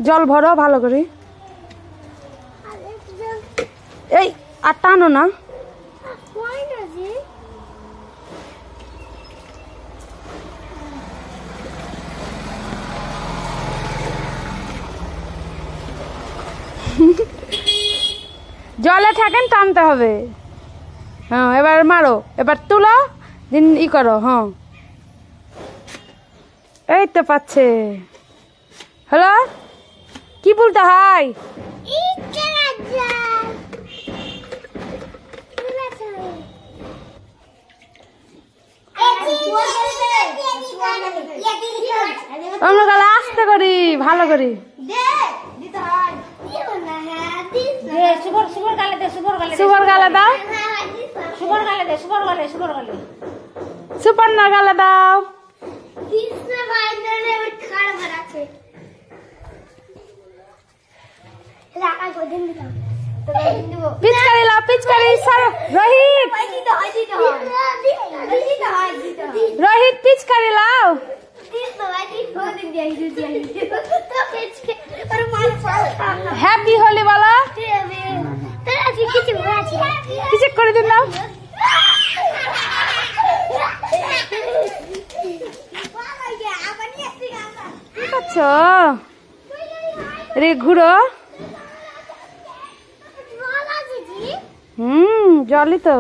জল ভরো ভালো করে। এই আর টানো না। জলে থাকেন টানতে হবে। হ্যাঁ এবার মারো, এবার তুলো, দিন ই করো। হ্যাঁ এই তো পাচ্ছে। হ্যালো কি বলতে হয়? আমরা গালে আসতে করি ভালো করি। সুবর গালে দাও, সুবর সুপর্ণার গালে দাও। পিচকারি লাও, পিচকারি। রোহিত রোহিত পিচকারি লাও। হ্যাপি হোলি বলো। কিছু করে দিন নাও। কি করছো রে? ঘুরো। জলই তো।